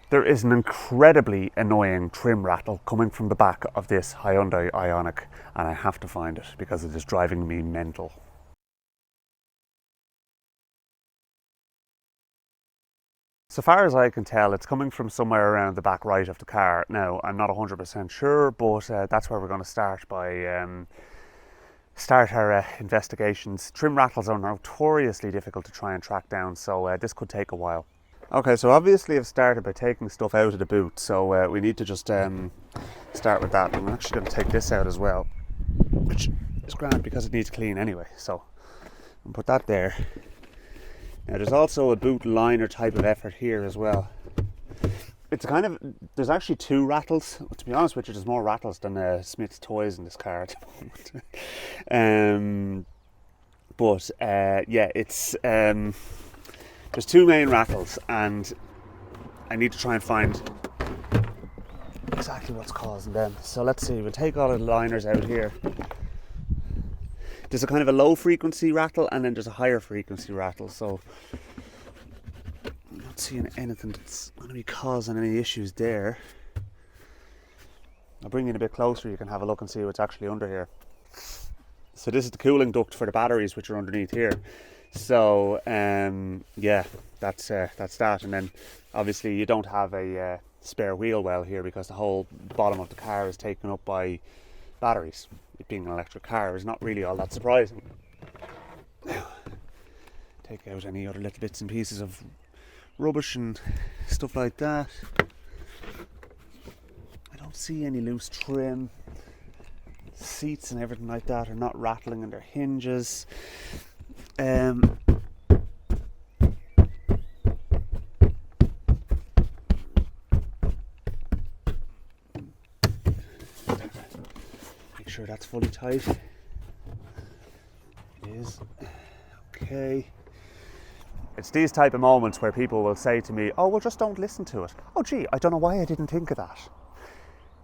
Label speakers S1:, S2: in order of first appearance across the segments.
S1: There is an incredibly annoying trim rattle coming from the back of this Hyundai Ioniq, and I have to find it because it is driving me mental. So far as I can tell, it's coming from somewhere around the back right of the car. Now, I'm not 100% sure, but that's where we're going to start by start our investigations. Trim rattles are notoriously difficult to try and track down, so this could take a while. Okay, so obviously I've started by taking stuff out of the boot, so we need to just start with that. I'm actually going to take this out as well, which is grand because it needs clean anyway, so I'll put that there. Now there's also a boot liner type of effort here as well. It's kind of, there's actually two rattles. To be honest with you, there's more rattles than Smith's toys in this car at the moment. Yeah, it's there's two main rattles, and I need to try and find exactly what's causing them. So let's see, we'll take all the liners out here. There's a kind of a low frequency rattle, and then there's a higher frequency rattle, so I'm not seeing anything that's going to be causing any issues there. I'll bring you in a bit closer, you can have a look and see what's actually under here. So this is the cooling duct for the batteries, which are underneath here. So yeah, that's that. And then obviously you don't have a spare wheel well here because the whole bottom of the car is taken up by batteries. It being an electric car is not really all that surprising. Take out any other little bits and pieces of rubbish and stuff like that. I don't see any loose trim. Seats and everything like that are not rattling in their hinges. Make sure that's fully tight. It is. Okay. It's these type of moments where people will say to me, oh, well, just don't listen to it. Oh, gee, I don't know why I didn't think of that.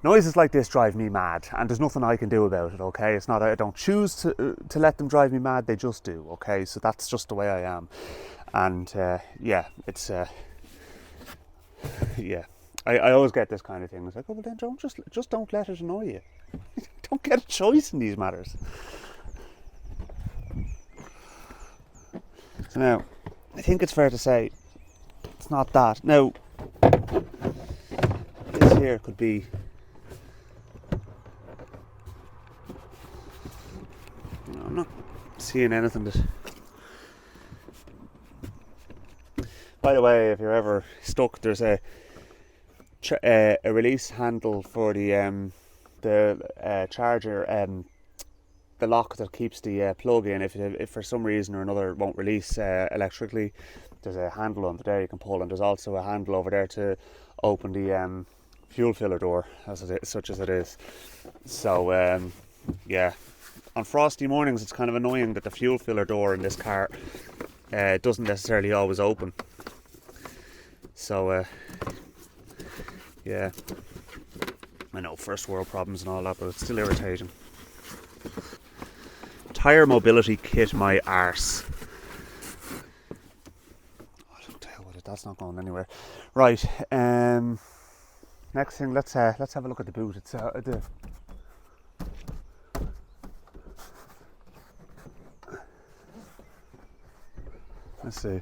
S1: Noises like this drive me mad, and there's nothing I can do about it, okay? It's not, I don't choose to let them drive me mad, they just do, okay? So that's just the way I am. And yeah, it's, yeah. I always get this kind of thing. It's like, oh, well then just don't let it annoy you. Don't get a choice in these matters. So now, I think it's fair to say, it's not that. Now, this here could be, I'm not seeing anything that... By the way, if you're ever stuck, there's a release handle for the charger, the lock that keeps the plug in. If for some reason or another it won't release electrically, there's a handle under there you can pull, and there's also a handle over there to open the fuel filler door, such as it is. So yeah. On frosty mornings, it's kind of annoying that the fuel filler door in this car doesn't necessarily always open. So, yeah, I know, first world problems and all that, but it's still irritating. Tyre mobility kit my arse. Oh, I'll tell you what, that's not going anywhere. Right, next thing, let's have a look at the boot. It's let's see.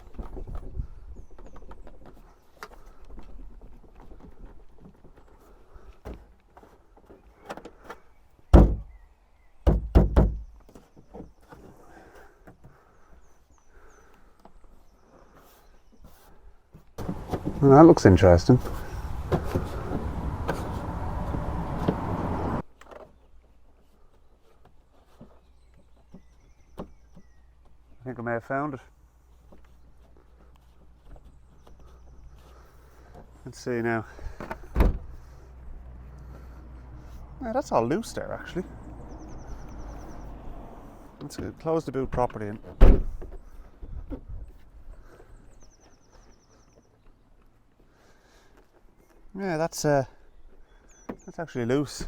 S1: Well, that looks interesting. I think I may have found it. Let's see now. Yeah, that's all loose there, actually. Let's close the boot properly. Yeah, that's actually loose.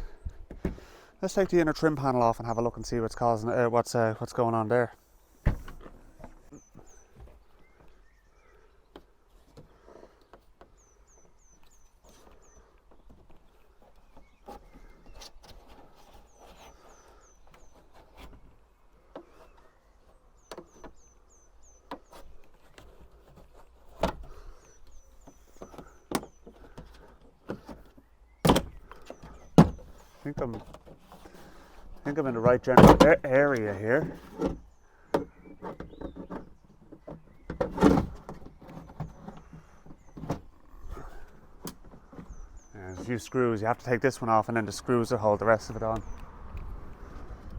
S1: Let's take the inner trim panel off and have a look and see what's causing what's going on there. I think I'm in the right general area here. There's a few screws. You have to take this one off and then the screws will hold the rest of it on.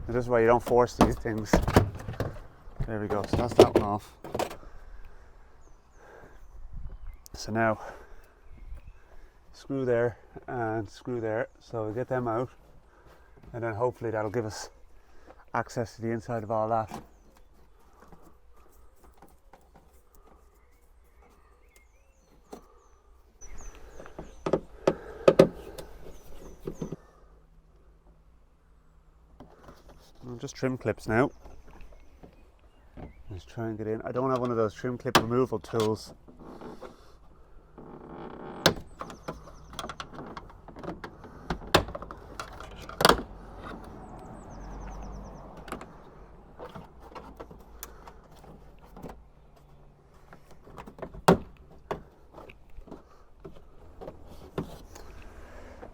S1: And this is why you don't force these things. There we go, so that's that one off. So now, screw there and screw there. So we get them out and then hopefully that'll give us access to the inside of all that. Just trim clips now. Let's try and get in. I don't have one of those trim clip removal tools.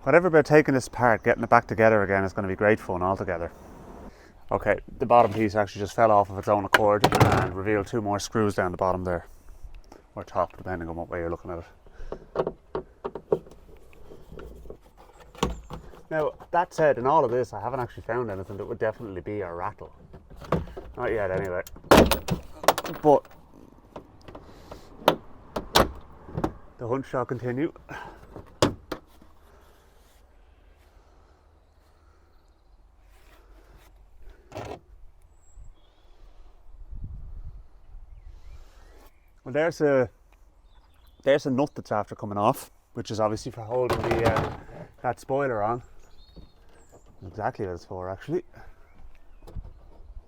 S1: Whatever about taking this apart, getting it back together again is going to be great fun altogether. Okay, the bottom piece actually just fell off of its own accord and revealed two more screws down the bottom there, or top, depending on what way you're looking at it. Now, that said, in all of this, I haven't actually found anything that would definitely be a rattle. Not yet, anyway. But the hunt shall continue. Well, there's a nut that's after coming off, which is obviously for holding the that spoiler on. Exactly what it's for, actually.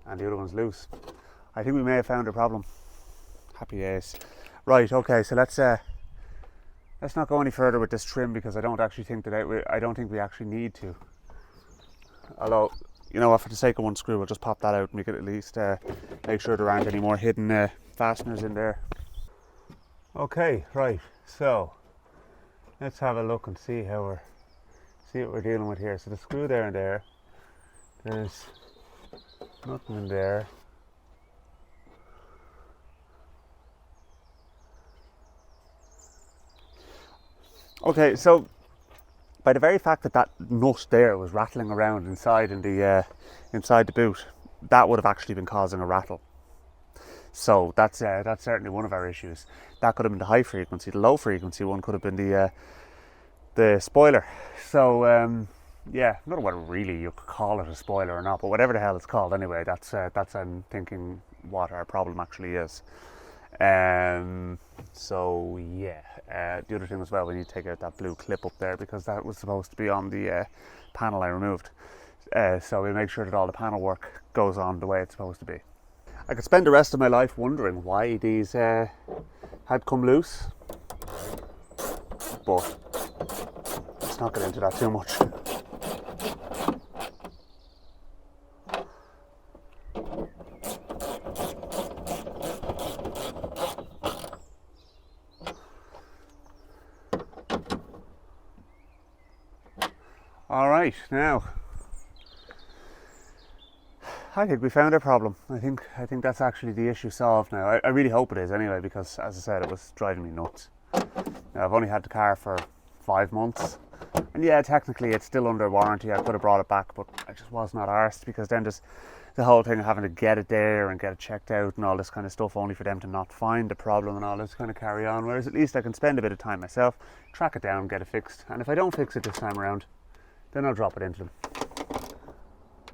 S1: And the other one's loose. I think we may have found a problem. Happy days. Right. Okay. So let's not go any further with this trim because I don't think we actually need to. Although, you know what, for the sake of one screw, we'll just pop that out and we can at least make sure there aren't any more hidden fasteners in there. Okay, right, so let's have a look and see what we're dealing with here. So the screw there and there's nothing in there. Okay, so by the very fact that nut there was rattling around inside the boot, that would have actually been causing a rattle. So that's certainly one of our issues. That could have been the high frequency. The low frequency one could have been the spoiler. So yeah, I don't know whether really you could call it a spoiler or not, but whatever the hell it's called anyway, that's I'm thinking what our problem actually is. So yeah, the other thing as well, we need to take out that blue clip up there because that was supposed to be on the panel I removed. So we'll make sure that all the panel work goes on the way it's supposed to be. I could spend the rest of my life wondering why these had come loose, but let's not get into that too much. All right, now I think we found our problem. I think that's actually the issue solved now. I really hope it is anyway, because as I said, it was driving me nuts. Now, I've only had the car for 5 months, and yeah, technically it's still under warranty. I could have brought it back, but I just was not arsed, because then just the whole thing of having to get it there and get it checked out and all this kind of stuff, only for them to not find the problem and all this kind of carry on. Whereas at least I can spend a bit of time myself, track it down, get it fixed, and if I don't fix it this time around, then I'll drop it into them.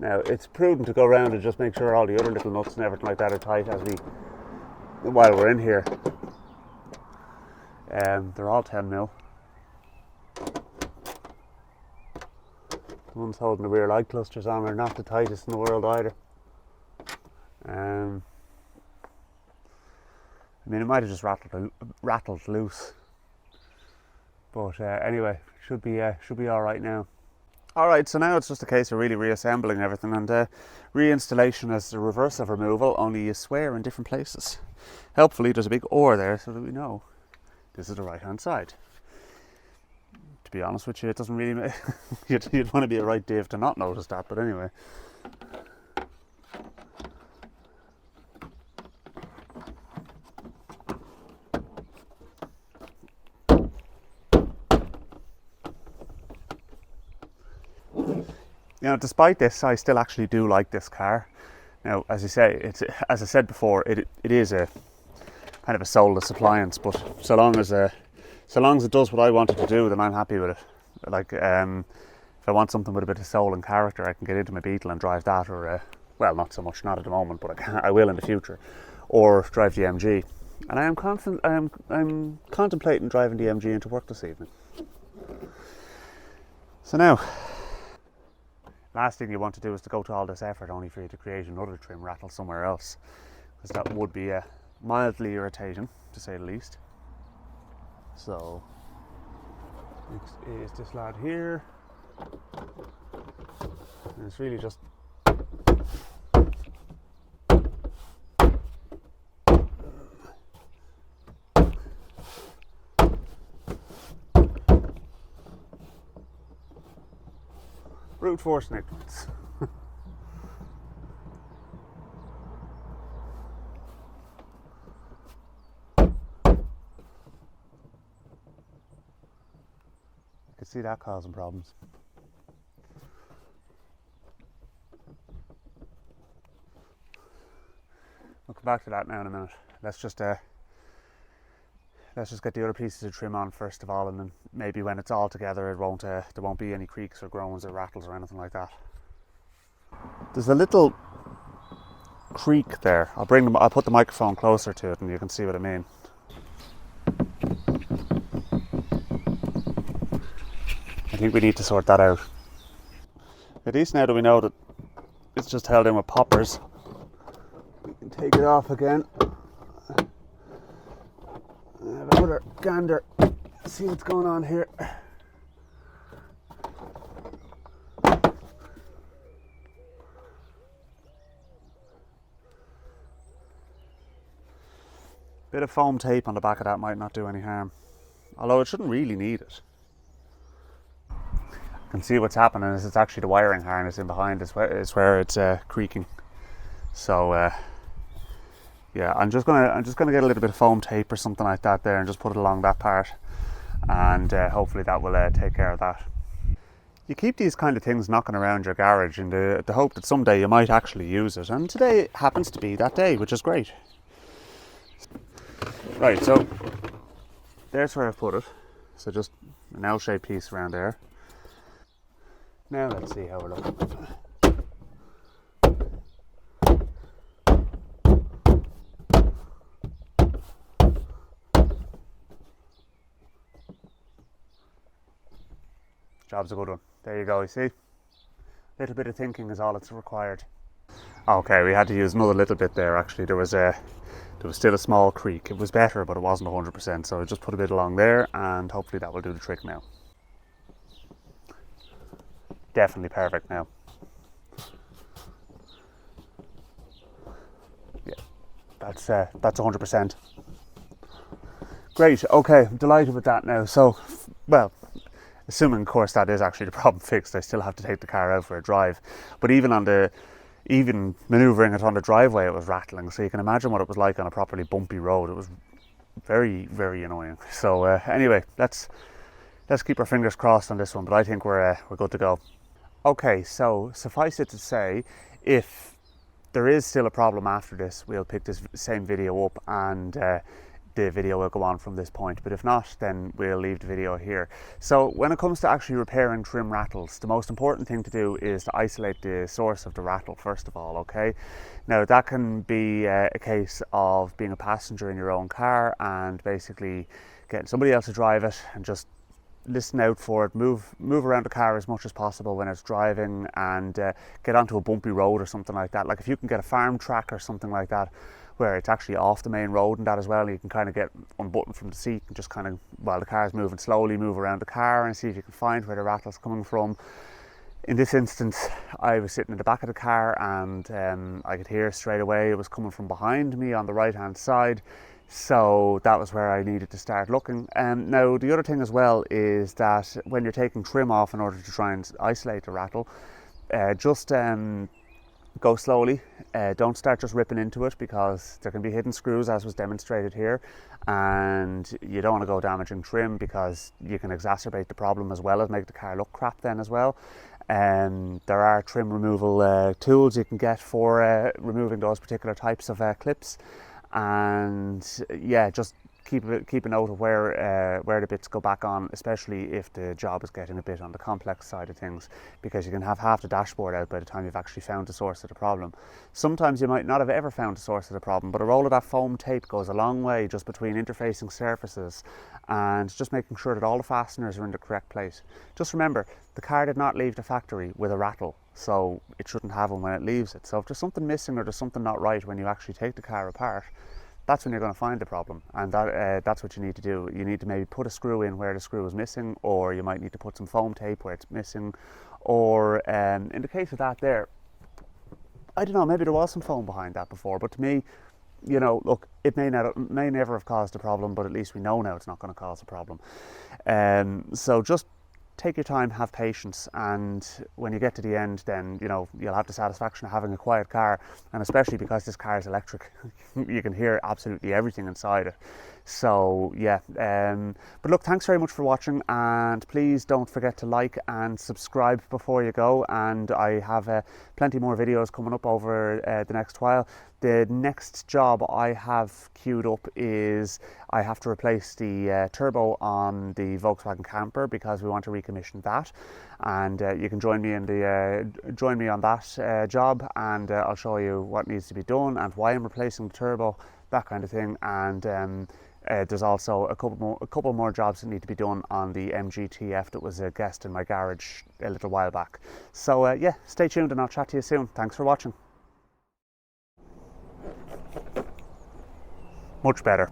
S1: Now, it's prudent to go around and just make sure all the other little nuts and everything like that are tight while we're in here. They're all 10mm. The ones holding the rear light clusters on are not the tightest in the world either. I mean, it might have just rattled loose, but anyway, should be all right now. Alright, so now it's just a case of really reassembling everything, and reinstallation is the reverse of removal, only you swear in different places. Helpfully there's a big oar there so that we know this is the right hand side. to be honest with you. It doesn't really you'd want to be a right div to not notice that, but anyway. You know, despite this, I still actually do like this car. Now, as you say, as I said before, it is a kind of a soulless appliance, but so long as it does what I want it to do, then I'm happy with it. Like, if I want something with a bit of soul and character, I can get into my Beetle and drive that, or well, not so much, not at the moment, but I will in the future, or drive the MG. And I'm contemplating driving the MG into work this evening. So now, last thing you want to do is to go to all this effort only for you to create another trim rattle somewhere else, because that would be mildly irritating, to say the least. So next is this lad here, and it's really just brute force and ignorance. I could see that causing problems. We'll come back to that now in a minute. Let's just get the other pieces of trim on first of all, and then maybe when it's all together, there won't be any creaks or groans or rattles or anything like that. There's a little creak there. I'll put the microphone closer to it, and you can see what I mean. I think we need to sort that out. At least now that we know that it's just held in with poppers, we can take it off again. Have another gander, see what's going on here. Bit of foam tape on the back of that might not do any harm, although it shouldn't really need it. You can see what's happening is it's actually the wiring harness in behind is where it's creaking. So yeah, I'm just gonna get a little bit of foam tape or something like that there and just put it along that part, and hopefully that will take care of that. You keep these kind of things knocking around your garage in the hope that someday you might actually use it, and today happens to be that day, which is great. Right, so there's where I've put it. So just an L-shaped piece around there. Now let's see how we're looking. Job's a good one. There you go, you see? A little bit of thinking is all it's required. Okay, we had to use another little bit there actually. There was still a small creak. It was better, but it wasn't 100%, so I just put a bit along there, and hopefully that will do the trick now. Definitely perfect now. Yeah, that's 100%. Great, okay, I'm delighted with that now. So, well, assuming of course that is actually the problem fixed, I still have to take the car out for a drive. But even manoeuvring it on the driveway, it was rattling, so you can imagine what it was like on a properly bumpy road. It was very, very annoying. So anyway, let's keep our fingers crossed on this one, but I think we're good to go. Okay, so suffice it to say, if there is still a problem after this, we'll pick this same video up and the video will go on from this point, but if not, then we'll leave the video here. So when it comes to actually repairing trim rattles, the most important thing to do is to isolate the source of the rattle first of all, okay? Now that can be a case of being a passenger in your own car and basically getting somebody else to drive it and just listen out for it, move around the car as much as possible when it's driving, and get onto a bumpy road or something like that. Like if you can get a farm track or something like that where it's actually off the main road and that as well, you can kind of get unbuttoned from the seat and just kind of, while the car's moving slowly, move around the car and see if you can find where the rattle's coming from. In this instance, I was sitting in the back of the car and I could hear straight away it was coming from behind me on the right hand side. So that was where I needed to start looking. Now the other thing as well is that when you're taking trim off in order to try and isolate the rattle, just go slowly. Don't start just ripping into it, because there can be hidden screws, as was demonstrated here, and you don't want to go damaging trim, because you can exacerbate the problem as well as make the car look crap then as well. There are trim removal tools you can get for removing those particular types of clips, and yeah, just keep a note of where the bits go back on, especially if the job is getting a bit on the complex side of things, because you can have half the dashboard out by the time you've actually found the source of the problem. Sometimes you might not have ever found the source of the problem, but a roll of that foam tape goes a long way just between interfacing surfaces and just making sure that all the fasteners are in the correct place. Just remember, the car did not leave the factory with a rattle, so it shouldn't have them when it leaves it. So if there's something missing or there's something not right when you actually take the car apart, that's when you're going to find the problem, and that's what you need to do. You need to maybe put a screw in where the screw is missing, or you might need to put some foam tape where it's missing, or in the case of that there, I don't know, maybe there was some foam behind that before, but to me, you know, look, it may never have caused a problem, but at least we know now it's not going to cause a problem. So just take your time, have patience, and when you get to the end, then you know you'll have the satisfaction of having a quiet car, and especially because this car is electric, you can hear absolutely everything inside it. So yeah, but look, thanks very much for watching, and please don't forget to like and subscribe before you go. And I have plenty more videos coming up over the next while. The next job I have queued up is I have to replace the turbo on the Volkswagen Camper, because we want to recommission that, and you can join me on that job, and I'll show you what needs to be done and why I'm replacing the turbo, that kind of thing. And there's also a couple more jobs that need to be done on the MGTF that was a guest in my garage a little while back. So yeah, stay tuned and I'll chat to you soon. Thanks for watching. Much better.